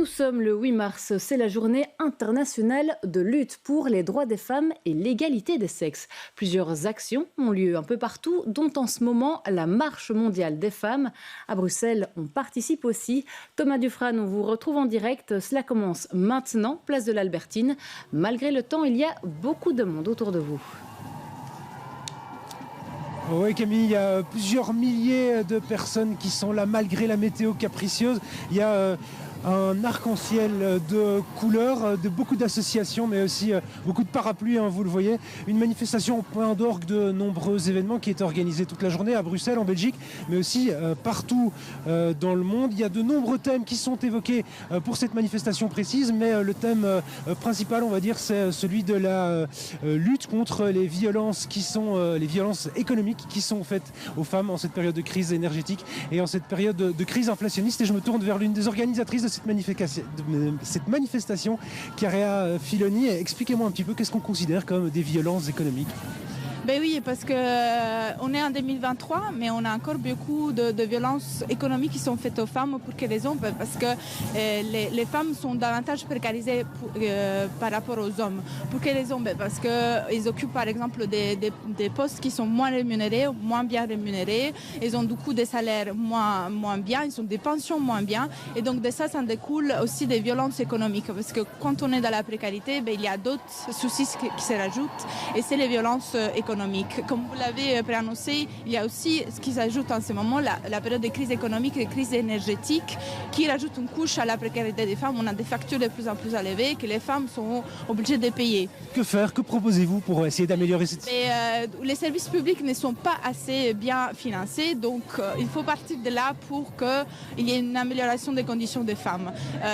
Nous sommes le 8 mars, c'est la journée internationale de lutte pour les droits des femmes et l'égalité des sexes. Plusieurs actions ont lieu un peu partout, dont en ce moment la Marche mondiale des femmes. À Bruxelles, on participe aussi. Thomas Dufrane, on vous retrouve en direct. Cela commence maintenant, place de l'Albertine. Malgré le temps, il y a beaucoup de monde autour de vous. Oui Camille, il y a plusieurs milliers de personnes qui sont là malgré la météo capricieuse. Il y a un arc-en-ciel de couleurs, de beaucoup d'associations, mais aussi beaucoup de parapluies, vous le voyez. Une manifestation au point d'orgue de nombreux événements qui est organisée toute la journée à Bruxelles, en Belgique, mais aussi partout dans le monde. Il y a de nombreux thèmes qui sont évoqués pour cette manifestation précise, mais le thème principal, on va dire, c'est celui de la lutte contre les violences qui sont les violences économiques qui sont faites aux femmes en cette période de crise énergétique et en cette période de crise inflationniste. Et je me tourne vers l'une des organisatrices de cette manifestation, Chiara Filoni. Expliquez-moi un petit peu qu'est-ce qu'on considère comme des violences économiques. Ben oui, parce qu'on est en 2023, mais on a encore beaucoup de violences économiques qui sont faites aux femmes. Pour quelles raisons? Parce que les femmes sont davantage précarisées par rapport aux hommes. Pour quelles raisons? Parce qu'ils occupent par exemple des postes qui sont moins rémunérés, moins bien rémunérés. Ils ont du coup des salaires moins bien, ils ont des pensions moins bien. Et donc de ça en découle aussi des violences économiques. Parce que quand on est dans la précarité, il y a d'autres soucis qui se rajoutent. Et c'est les violences économiques. Comme vous l'avez préannoncé, il y a aussi ce qui s'ajoute en ce moment, la période de crise économique et de crise énergétique, qui rajoute une couche à la précarité des femmes. On a des factures de plus en plus élevées que les femmes sont obligées de payer. Que faire? Que proposez-vous pour essayer d'améliorer cette situation? Les services publics ne sont pas assez bien financés, donc il faut partir de là pour qu'il y ait une amélioration des conditions des femmes.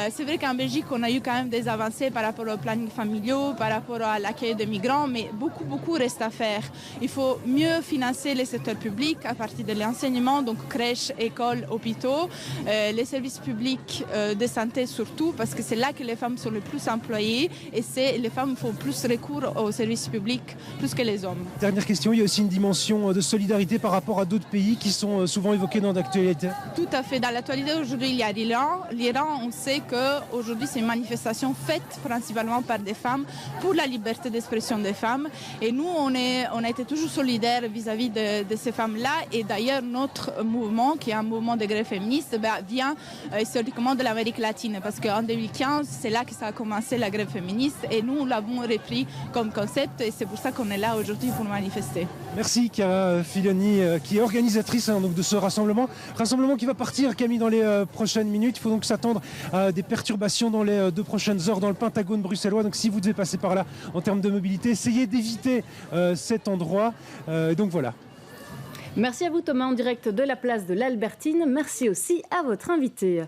C'est vrai qu'en Belgique, on a eu quand même des avancées par rapport aux plannings familiaux, par rapport à l'accueil des migrants, mais beaucoup reste à faire. Il faut mieux financer les secteurs publics à partir de l'enseignement, donc crèches, écoles, hôpitaux, les services publics de santé surtout, parce que c'est là que les femmes sont les plus employées et les femmes font plus recours aux services publics plus que les hommes. Dernière question, il y a aussi une dimension de solidarité par rapport à d'autres pays qui sont souvent évoqués dans l'actualité. Tout à fait. Dans l'actualité aujourd'hui, il y a l'Iran. L'Iran, on sait qu'aujourd'hui, c'est une manifestation faite principalement par des femmes pour la liberté d'expression des femmes. Et nous, on a été toujours solidaires vis-à-vis de ces femmes-là. Et d'ailleurs, notre mouvement, qui est un mouvement de grève féministe, vient historiquement de l'Amérique latine. Parce qu'en 2015, c'est là que ça a commencé la grève féministe. Et nous, l'avons repris comme concept. Et c'est pour ça qu'on est là aujourd'hui pour manifester. Merci Chiara Filoni, qui est organisatrice donc de ce rassemblement. Rassemblement qui va partir, Camille, dans les prochaines minutes. Il faut donc s'attendre à des perturbations dans les 2 prochaines heures dans le Pentagone bruxellois. Donc si vous devez passer par là en termes de mobilité, essayez d'éviter cet endroit. Donc voilà. Merci à vous Thomas en direct de la place de l'Albertine. Merci aussi à votre invité.